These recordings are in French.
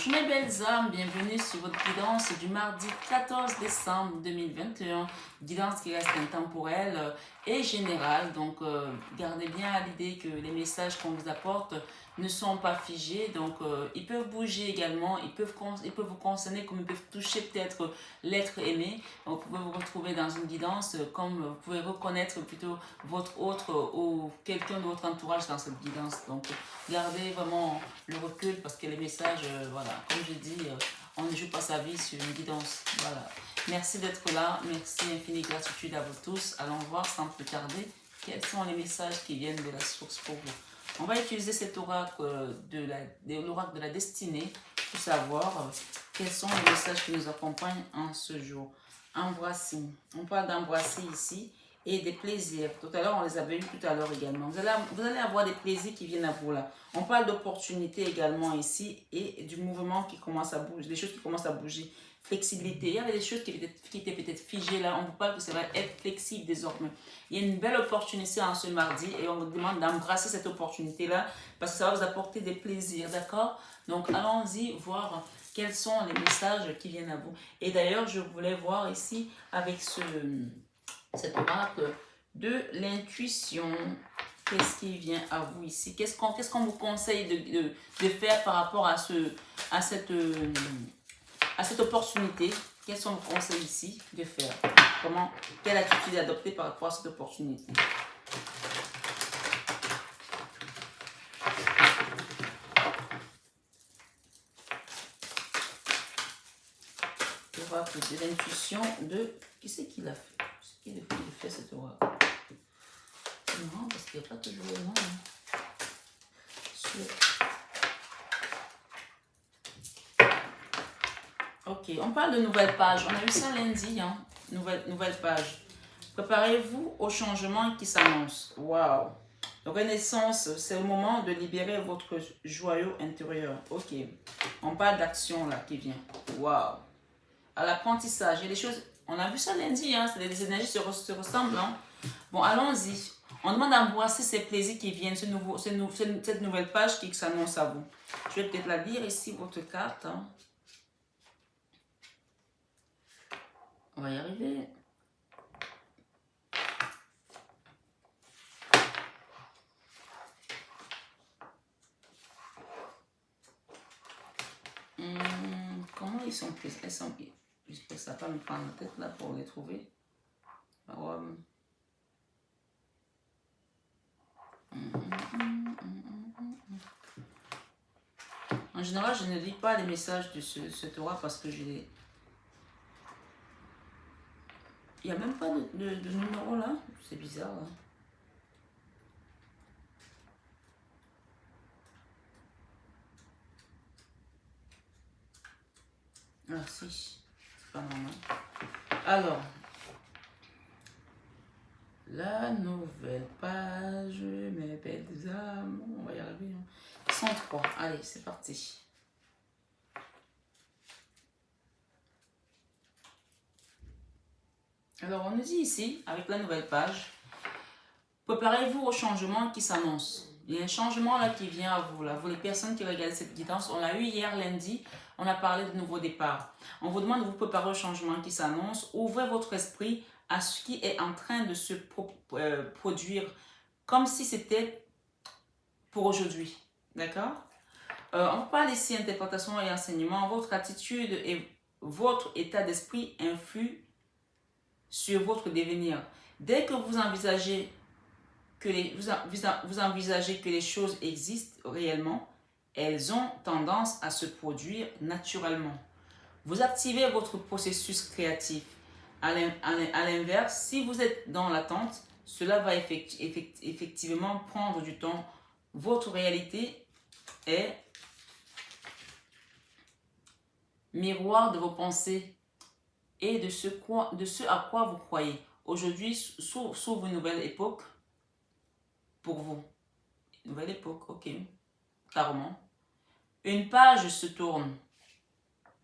mes belles âmes, bienvenue sur votre guidance du mardi 14 décembre 2021. Guidance qui reste intemporelle et générale. Donc, gardez bien à l'idée que les messages qu'on vous apporte ne sont pas figés. Donc, ils peuvent bouger également. Ils peuvent vous concerner comme ils peuvent toucher peut-être l'être aimé. Donc, vous pouvez vous retrouver dans une guidance comme vous pouvez reconnaître plutôt votre autre ou quelqu'un de votre entourage dans cette guidance. Donc, gardez vraiment le recul parce que les messages, voilà, comme je dis, on ne joue pas sa vie sur une guidance. Voilà. Merci d'être là. Merci, infinie gratitude à vous tous. Allons voir sans plus tarder quels sont les messages qui viennent de la source pour vous. On va utiliser cet oracle l'oracle de la destinée pour savoir quels sont les messages qui nous accompagnent en ce jour. Embrasser. On parle d'embrasser ici et des plaisirs. Tout à l'heure, on les avait eu tout à l'heure également. Vous allez avoir des plaisirs qui viennent à vous là. On parle d'opportunités également ici et du mouvement qui commence à bouger, des choses qui commencent à bouger. Flexibilité. Il y avait des choses qui étaient peut-être figées là. On vous parle que ça va être flexible désormais. Il y a une belle opportunité en ce mardi et on vous demande d'embrasser cette opportunité-là parce que ça va vous apporter des plaisirs, d'accord? Donc, allons-y voir quels sont les messages qui viennent à vous. Et d'ailleurs, je voulais voir ici avec cet oracle de l'intuition. Qu'est-ce qui vient à vous ici? Qu'est-ce qu'on vous conseille de faire par rapport à cette opportunité? Quels sont vos conseils ici de faire? Quelle attitude adopter par rapport à cette opportunité? L'oracle de l'intuition de... Qui c'est qui l'a fait? Qui a fait cet oracle? C'est marrant parce qu'il n'y a pas toujours le nom. Ok, on parle de nouvelle page. On a eu ça lundi, hein? Nouvelle page. Préparez-vous au changement qui s'annonce. Waouh! Renaissance, c'est le moment de libérer votre joyau intérieur. Ok. On parle d'action là qui vient. Waouh! À l'apprentissage. Il y a des choses. On a vu ça lundi, hein? C'est des énergies se ressemblent. Hein? Bon, allons-y. On demande d'embrasser ces plaisirs qui viennent, cette nouvelle page qui s'annonce à vous. Je vais peut-être la lire ici, votre carte. Hein? On va y arriver. Comment ils sont pris? Elles sont... J'espère que ça va pas me prendre la tête là pour les trouver. En général, je ne lis pas les messages de ce Torah parce que je les... Il n'y a même pas de numéro là. C'est bizarre. Hein? Ah si, c'est pas normal. Alors, la nouvelle page, mes belles âmes, on va y arriver. Hein. 103, allez, c'est parti. Alors, on nous dit ici, avec la nouvelle page, préparez-vous au changement qui s'annonce. Il y a un changement là qui vient à vous, là. Vous, les personnes qui regardent cette guidance, on l'a eu hier lundi, on a parlé de nouveau départ. On vous demande de vous préparer au changement qui s'annonce. Ouvrez votre esprit à ce qui est en train de se produire comme si c'était pour aujourd'hui. D'accord? On parle ici interprétation et enseignement. Votre attitude et votre état d'esprit influent sur votre devenir. Dès que vous envisagez vous envisagez que les choses existent réellement, elles ont tendance à se produire naturellement. Vous activez votre processus créatif. À l'inverse, si vous êtes dans l'attente, cela va effectivement prendre du temps. Votre réalité est miroir de vos pensées et de ce à quoi vous croyez. Aujourd'hui s'ouvre une nouvelle époque pour vous. Nouvelle époque, ok. Carrément. Une page se tourne.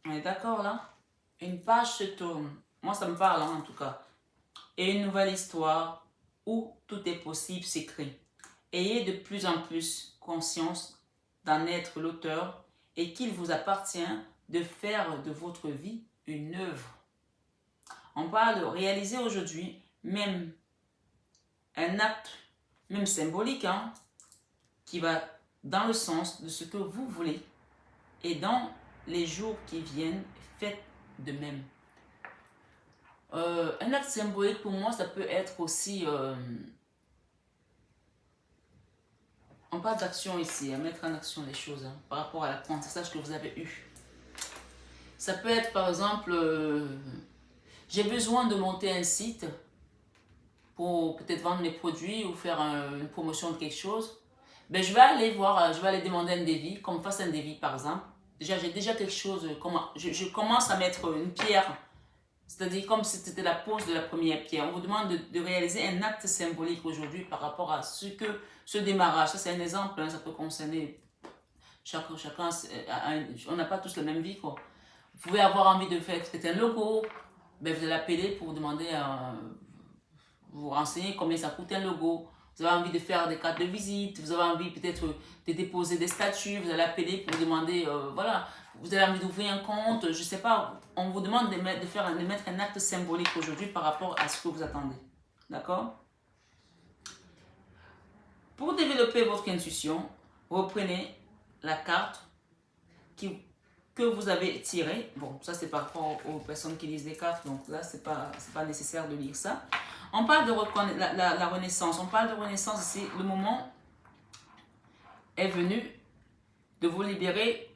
On est d'accord là? Une page se tourne. Moi, ça me parle hein, en tout cas. Et une nouvelle histoire où tout est possible s'écrit. Ayez de plus en plus conscience d'en être l'auteur et qu'il vous appartient de faire de votre vie une œuvre. On parle de réaliser aujourd'hui même un acte, même symbolique, hein, qui va dans le sens de ce que vous voulez. Et dans les jours qui viennent, faites de même. Un acte symbolique, pour moi, ça peut être aussi... on parle d'action ici, à mettre en action les choses, hein, par rapport à l'apprentissage que vous avez eu. Ça peut être, par exemple, j'ai besoin de monter un site pour peut-être vendre mes produits ou faire une promotion de quelque chose. Ben, je vais aller voir, je vais aller demander un devis, qu'on me fasse un devis, par exemple. Déjà, j'ai déjà quelque chose, je commence à mettre une pierre. C'est-à-dire comme si c'était la pose de la première pierre. On vous demande de réaliser un acte symbolique aujourd'hui par rapport à ce démarrage. Ça, c'est un exemple, hein, ça peut concerner chacun. On n'a pas tous la même vie, quoi. Vous pouvez avoir envie de faire peut-être un logo. Ben, vous allez appeler pour demander, vous renseigner combien ça coûte un logo. Vous avez envie de faire des cartes de visite. Vous avez envie peut-être de déposer des statuts. Vous allez appeler pour demander, voilà. Vous avez envie d'ouvrir un compte, je ne sais pas, on vous demande de mettre un acte symbolique aujourd'hui par rapport à ce que vous attendez. D'accord? Pour développer votre intuition, reprenez la carte que vous avez tirée. Bon, ça c'est par rapport aux personnes qui lisent des cartes, donc là c'est pas nécessaire de lire ça. On parle de la renaissance. On parle de renaissance ici. Le moment est venu de vous libérer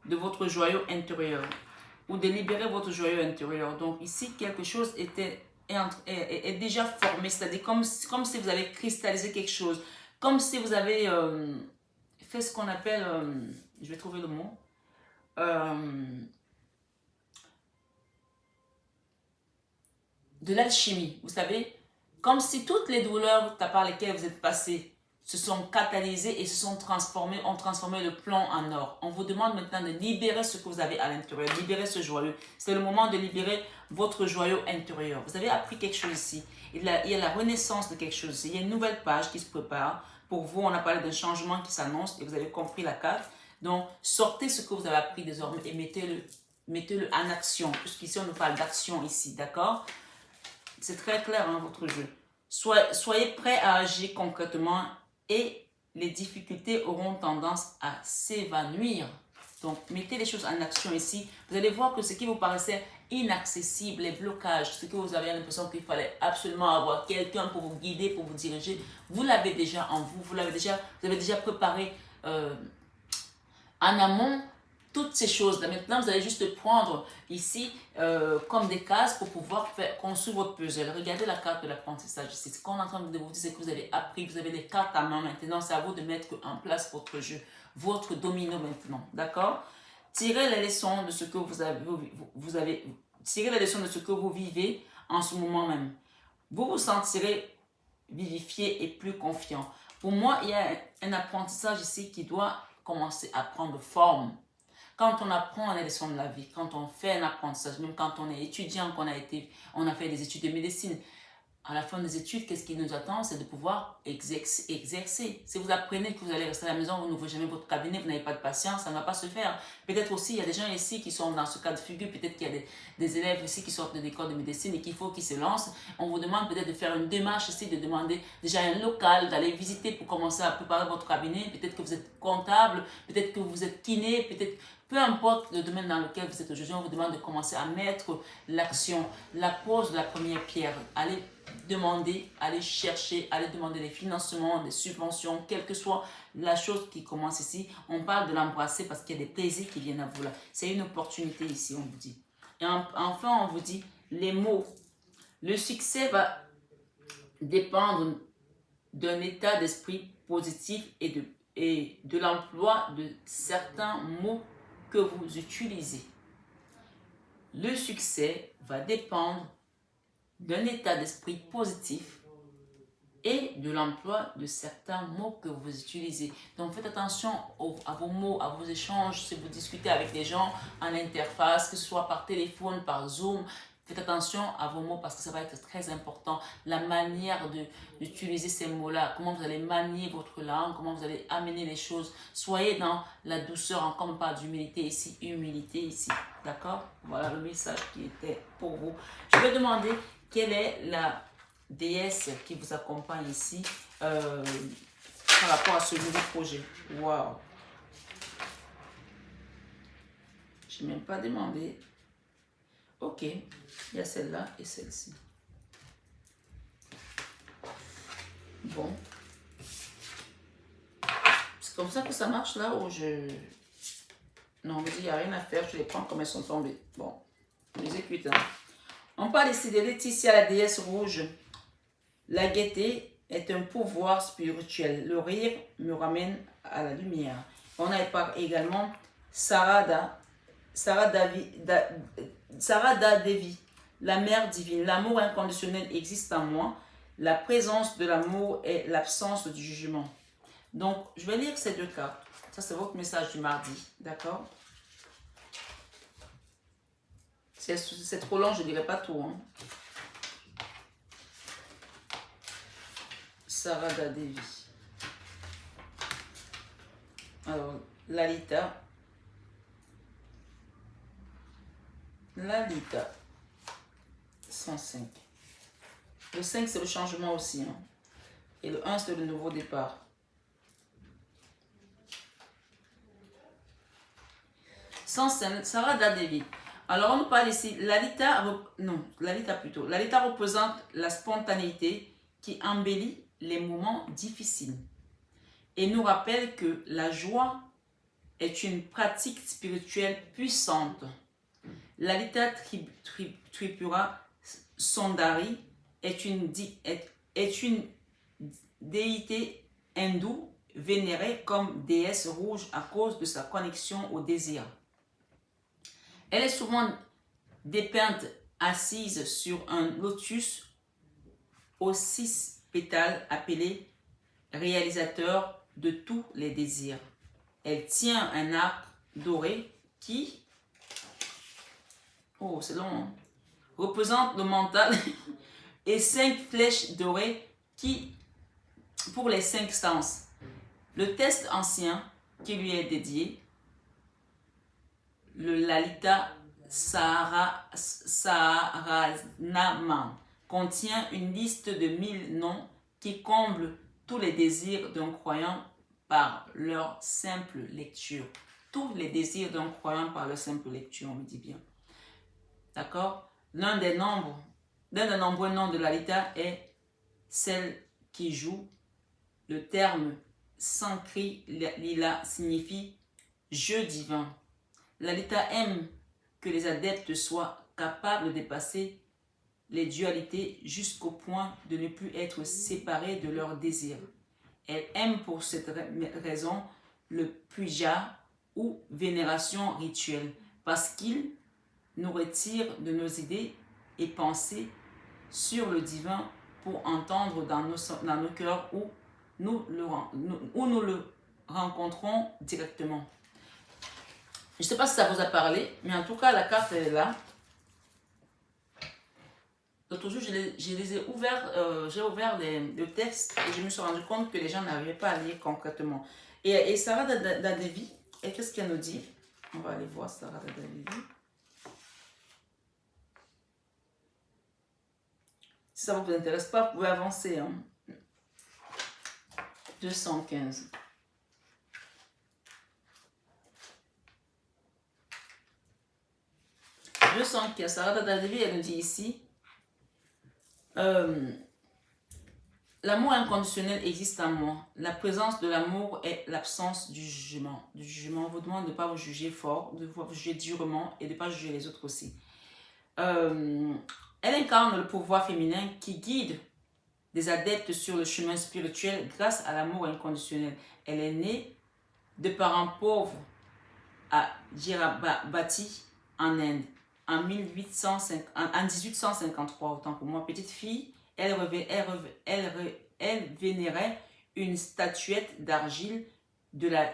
de votre joyau intérieur ou de libérer votre joyau intérieur. Donc ici, quelque chose est déjà formé, c'est-à-dire comme si vous avez cristallisé quelque chose, comme si vous avez fait ce qu'on appelle, je vais trouver le mot, de l'alchimie, vous savez, comme si toutes les douleurs par lesquelles vous êtes passé se sont catalysées et se sont transformées, ont transformé le plomb en or. On vous demande maintenant de libérer ce que vous avez à l'intérieur, libérer ce joyau. C'est le moment de libérer votre joyau intérieur. Vous avez appris quelque chose ici. Il y a la renaissance de quelque chose ici. Il y a une nouvelle page qui se prépare. Pour vous, on a parlé d'un changement qui s'annonce et vous avez compris la carte. Donc, sortez ce que vous avez appris désormais et mettez-le en action. Puisqu'ici, on nous parle d'action ici, d'accord? C'est très clair, hein, votre jeu. Soyez prêts à agir concrètement et les difficultés auront tendance à s'évanouir. Donc, mettez les choses en action ici. Vous allez voir que ce qui vous paraissait inaccessible, les blocages, ce que vous avez l'impression qu'il fallait absolument avoir quelqu'un pour vous guider, pour vous diriger, vous l'avez déjà en vous. Vous avez déjà préparé en amont toutes ces choses-là. Maintenant, vous allez juste prendre ici comme des cases pour pouvoir construire votre puzzle. Regardez la carte de l'apprentissage ici. Ce qu'on est en train de vous dire, c'est que vous avez appris, vous avez les cartes à main maintenant. C'est à vous de mettre en place votre jeu, votre domino maintenant. D'accord? Tirez les leçons de ce que tirez les leçons de ce que vous vivez en ce moment même. Vous vous sentirez vivifié et plus confiant. Pour moi, il y a un apprentissage ici qui doit commencer à prendre forme. Quand on apprend les leçons de la vie, quand on fait un apprentissage, même quand on est étudiant, on a fait des études de médecine, à la fin des études, qu'est-ce qui nous attend? C'est de pouvoir exercer. Si vous apprenez que vous allez rester à la maison, vous n'ouvrez jamais votre cabinet, vous n'avez pas de patience, ça ne va pas se faire. Peut-être aussi, il y a des gens ici qui sont dans ce cas de figure, peut-être qu'il y a des élèves ici qui sortent de l'école de médecine et qu'il faut qu'ils se lancent. On vous demande peut-être de faire une démarche ici, de demander déjà un local, d'aller visiter pour commencer à préparer votre cabinet. Peut-être que vous êtes comptable, peut-être que vous êtes kiné, peut-être... Peu importe le domaine dans lequel vous êtes aujourd'hui, on vous demande de commencer à mettre l'action, la pose de la première pierre. Allez demander, allez chercher, allez demander des financements, des subventions, quelle que soit la chose qui commence ici. On parle de l'embrasser parce qu'il y a des plaisirs qui viennent à vous là. C'est une opportunité ici, on vous dit. Et enfin, on vous dit les mots. Le succès va dépendre d'un état d'esprit positif et de l'emploi de certains mots que vous utilisez. Le succès va dépendre d'un état d'esprit positif et de l'emploi de certains mots que vous utilisez. Donc faites attention à vos mots, à vos échanges, si vous discutez avec des gens en interface, que ce soit par téléphone, par Zoom. Faites attention à vos mots parce que ça va être très important. La manière d'utiliser ces mots-là, comment vous allez manier votre langue, comment vous allez amener les choses. Soyez dans la douceur, comme on parle d'humilité ici, humilité ici. D'accord? Voilà le message qui était pour vous. Je vais demander quelle est la déesse qui vous accompagne ici par rapport à ce nouveau projet. Waouh! Je n'ai même pas demandé. Ok, il y a celle-là et celle-ci. Bon. C'est comme ça que ça marche là où je... Non, il n'y a rien à faire, je les prends comme elles sont tombées. Bon, on les écoute. Hein. On parle ici de Laetitia, la déesse rouge. La gaieté est un pouvoir spirituel. Le rire me ramène à la lumière. On a également Sarada Devi, la mère divine. L'amour inconditionnel existe en moi. La présence de l'amour est l'absence du jugement. Donc, je vais lire ces deux cartes. Ça, c'est votre message du mardi. D'accord? C'est trop long, je ne dirai pas tout. Hein. Sarada Devi. Alors, Lalita. Lalita. 105. Le 5, c'est le changement aussi. Hein. Et le 1, c'est le nouveau départ. Sarada Devi. Alors, on nous parle ici, Lalita représente la spontanéité qui embellit les moments difficiles et nous rappelle que la joie est une pratique spirituelle puissante. Lalita Tripura Sundari est une déité hindoue vénérée comme déesse rouge à cause de sa connexion au désir. Elle est souvent dépeinte assise sur un lotus aux 6 pétales appelé réalisateur de tous les désirs. Elle tient un arc doré qui, oh c'est long, hein, représente le mental et 5 flèches dorées qui, pour les 5 sens. Le texte ancien qui lui est dédié, le Lalita Sahasranamam, contient une liste de 1000 noms qui comblent tous les désirs d'un croyant par leur simple lecture. Tous les désirs d'un croyant par leur simple lecture, on me dit bien. D'accord? L'un des nombreux noms de Lalita est celle qui joue. Le terme Sankri Lila signifie jeu divin. Lalita aime que les adeptes soient capables de dépasser les dualités jusqu'au point de ne plus être séparés de leurs désirs. Elle aime pour cette raison le puja ou vénération rituelle parce qu'il nous retire de nos idées et pensées sur le divin pour entendre dans nos cœurs où nous le rencontrons directement. Je ne sais pas si ça vous a parlé, mais en tout cas, la carte est là. L'autre jour, j'ai ouvert le texte et je me suis rendu compte que les gens n'arrivaient pas à lire concrètement. Et Sarah Devi, qu'est-ce qu'elle nous dit? On va aller voir Sarah Devi. Si ça ne vous intéresse pas, vous pouvez avancer. Hein. 215. Sarah Devi, elle nous dit ici, l'amour inconditionnel existe en moi. La présence de l'amour est l'absence du jugement. Du jugement, on vous demande de ne pas vous juger fort, de vous juger durement et de ne pas juger les autres aussi. Elle incarne le pouvoir féminin qui guide des adeptes sur le chemin spirituel grâce à l'amour inconditionnel. Elle est née de parents pauvres à Djerabati en Inde. En 1853, autant pour moi, petite fille, elle vénérait une statuette d'argile de la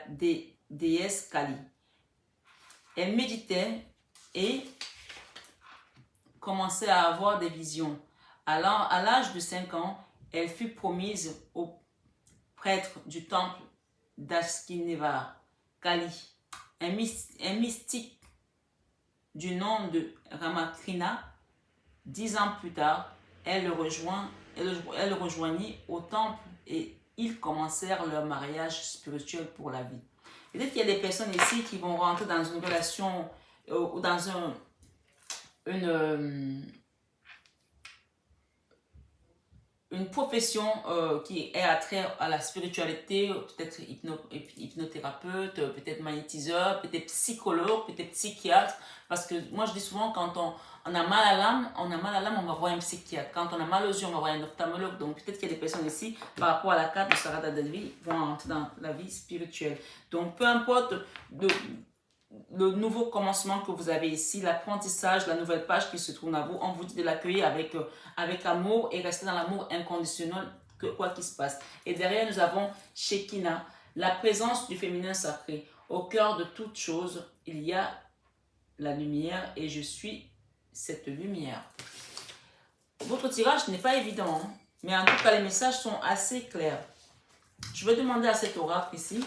déesse Kali. Elle méditait et commençait à avoir des visions. Alors, à l'âge de 5 ans, elle fut promise au prêtre du temple d'Ashkinevar, Kali, un mystique du nom de Ramakrishna. 10 ans plus tard, elle le rejoignit au temple et ils commencèrent leur mariage spirituel pour la vie. Peut-être qu'il y a des personnes ici qui vont rentrer dans une relation ou dans une profession qui est attrait à la spiritualité, peut-être hypnothérapeute, peut-être magnétiseur, peut-être psychologue, peut-être psychiatre. Parce que moi, je dis souvent, quand on a mal à l'âme, on va voir un psychiatre. Quand on a mal aux yeux, on va voir un ophtalmologue. Donc, peut-être qu'il y a des personnes ici, par rapport à la carte de Sarada Devi, vont entrer dans la vie spirituelle. Donc, peu importe le nouveau commencement que vous avez ici, l'apprentissage, la nouvelle page qui se trouve à vous, on vous dit de l'accueillir avec amour et rester dans l'amour inconditionnel, quoi qu'il se passe. Et derrière, nous avons Shekinah, la présence du féminin sacré. Au cœur de toute chose, il y a la lumière et je suis cette lumière. Votre tirage n'est pas évident, hein, mais en tout cas, les messages sont assez clairs. Je vais demander à cet oracle ici,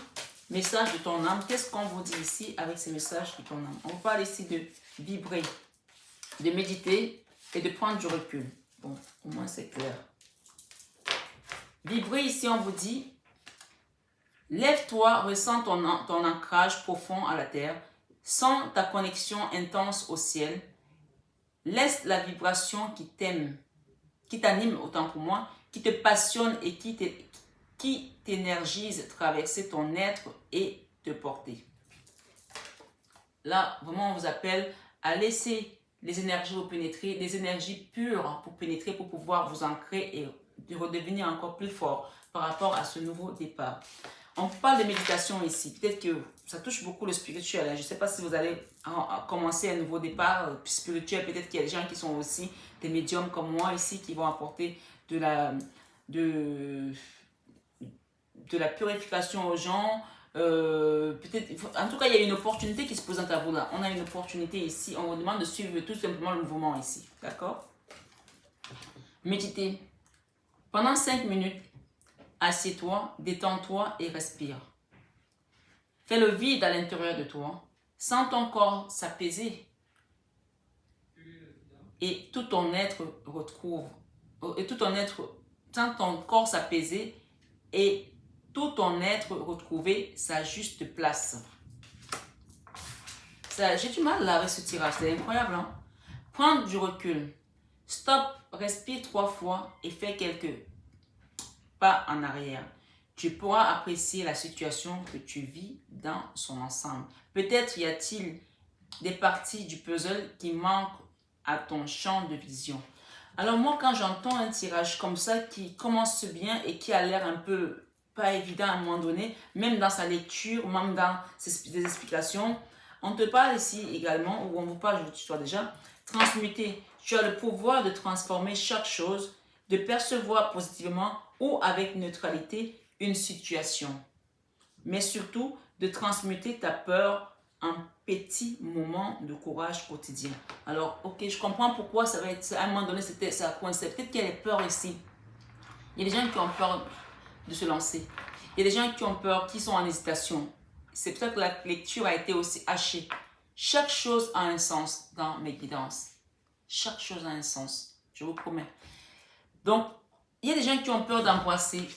message de ton âme, qu'est-ce qu'on vous dit ici avec ces messages de ton âme? On parle ici de vibrer, de méditer et de prendre du recul. Bon, au moins c'est clair. Vibrer ici, on vous dit, lève-toi, ressens ton ancrage profond à la terre, sens ta connexion intense au ciel, laisse la vibration qui t'aime, qui t'anime autant pour moi, qui te passionne et qui t'énergise traverser ton être et te porter. Là, vraiment, on vous appelle à laisser les énergies vous pénétrer, des énergies pures pour pénétrer, pour pouvoir vous ancrer et de redevenir encore plus fort par rapport à ce nouveau départ. On parle de méditation ici. Peut-être que ça touche beaucoup le spirituel. Je ne sais pas si vous allez commencer un nouveau départ spirituel. Peut-être qu'il y a des gens qui sont aussi des médiums comme moi ici qui vont apporter de la purification aux gens. En tout cas, il y a une opportunité qui se présente à vous là. On a une opportunité ici. On vous demande de suivre tout simplement le mouvement ici. D'accord? Méditez. Pendant 5 minutes, assieds-toi, détends-toi et respire. Fais le vide à l'intérieur de toi. Sens ton corps s'apaiser. Et tout ton être retrouve. Sens ton corps s'apaiser et tout ton être retrouver sa juste place. J'ai du mal là avec ce tirage, c'est incroyable. Hein? Prends du recul. Stop, respire 3 fois et fais quelques pas en arrière. Tu pourras apprécier la situation que tu vis dans son ensemble. Peut-être y a-t-il des parties du puzzle qui manquent à ton champ de vision. Alors moi, quand j'entends un tirage comme ça qui commence bien et qui a l'air un peu pas évident à un moment donné, même dans sa lecture, même dans des explications, on te parle ici également, ou on vous parle, je vous tutoie déjà, transmuter. Tu as le pouvoir de transformer chaque chose, de percevoir positivement ou avec neutralité une situation. Mais surtout, de transmuter ta peur en petits moments de courage quotidien. Alors, ok, je comprends pourquoi ça va être, à un moment donné, ça coïncide. Peut-être qu'il y a des peurs ici. Il y a des gens qui ont peur de se lancer. Il y a des gens qui ont peur, qui sont en hésitation. C'est peut-être que la lecture a été aussi hachée. Chaque chose a un sens dans mes guidances. Chaque chose a un sens, je vous promets. Donc, il y a des gens qui ont peur d'embrasser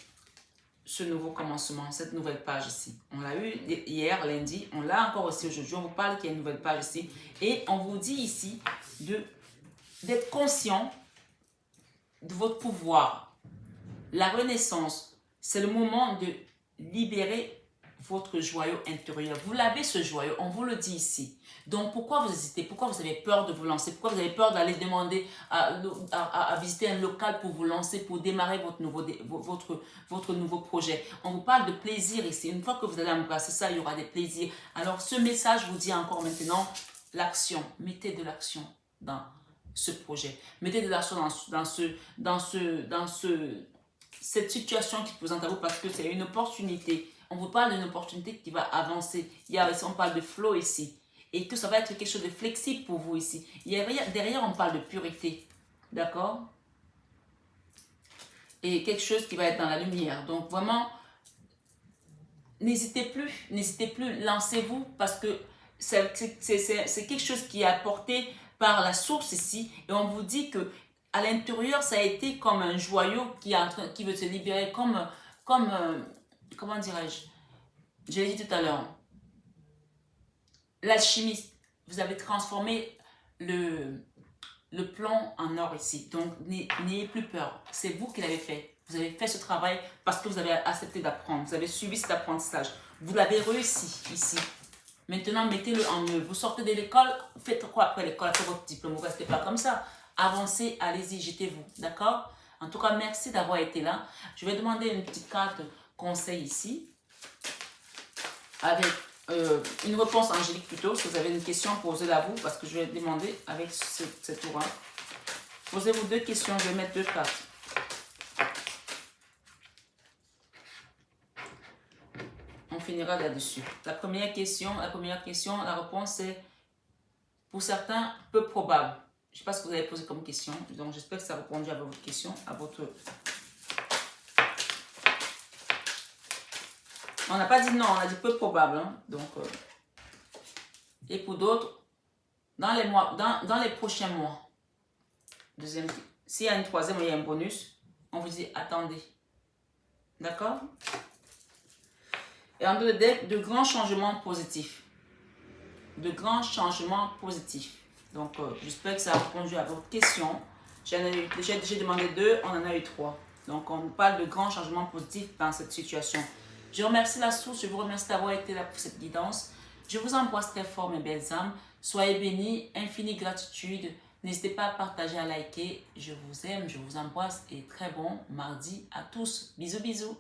ce nouveau commencement, cette nouvelle page ici. On l'a eu hier, lundi, on l'a encore aussi aujourd'hui. On vous parle qu'il y a une nouvelle page ici. Et on vous dit ici d'être conscient de votre pouvoir. La renaissance, c'est le moment de libérer votre joyau intérieur. Vous l'avez ce joyau, on vous le dit ici. Donc pourquoi vous hésitez? Pourquoi vous avez peur de vous lancer? Pourquoi vous avez peur d'aller demander à visiter un local pour vous lancer, pour démarrer votre nouveau projet? On vous parle de plaisir ici. Une fois que vous allez embrasser ça, il y aura des plaisirs. Alors ce message vous dit encore maintenant l'action. Mettez de l'action dans ce projet. Mettez de l'action dans cette situation qui se présente à vous parce que c'est une opportunité. On vous parle d'une opportunité qui va avancer. Ici, on parle de flow ici. et que ça va être quelque chose de flexible pour vous ici. Derrière, on parle de purité. D'accord? Et quelque chose qui va être dans la lumière. Donc, vraiment, n'hésitez plus, lancez-vous parce que c'est quelque chose qui est apporté par la source ici. Et on vous dit que à l'intérieur, ça a été comme un joyau qui veut se libérer, comme comment dirais-je? Je l'ai dit tout à l'heure. L'alchimiste, vous avez transformé le plomb en or ici. Donc, n'ayez plus peur. C'est vous qui l'avez fait. Vous avez fait ce travail parce que vous avez accepté d'apprendre. Vous avez suivi cet apprentissage. Vous l'avez réussi ici. Maintenant, mettez-le en œuvre. Vous sortez de l'école, faites quoi après l'école? Après votre diplôme, vous ne restez pas comme ça. Avancez, allez-y, jetez-vous. D'accord? En tout cas, merci d'avoir été là. Je vais demander une petite carte conseil ici. Avec une réponse angélique plutôt. Si vous avez une question, posez-la vous. Parce que je vais demander avec cette tour. Posez-vous 2 questions. Je vais mettre 2 cartes. On finira là-dessus. La première question, la réponse est pour certains peu probable. Je ne sais pas ce que vous avez posé comme question. Donc j'espère que ça a répondu à votre question, à votre... On n'a pas dit non, on a dit peu probable. Hein. Donc, et pour d'autres, dans les prochains mois, s'il y a une troisième ou il y a un bonus, on vous dit attendez. D'accord? Et en deux de grands changements positifs. De grands changements positifs. Donc, j'espère que ça a répondu à votre question. J'ai demandé 2, on en a eu 3. Donc, on parle de grands changements positifs dans cette situation. Je remercie la source, je vous remercie d'avoir été là pour cette guidance. Je vous embrasse très fort, mes belles âmes. Soyez bénis, infinie gratitude. N'hésitez pas à partager, à liker. Je vous aime, je vous embrasse et très bon mardi à tous. Bisous, bisous.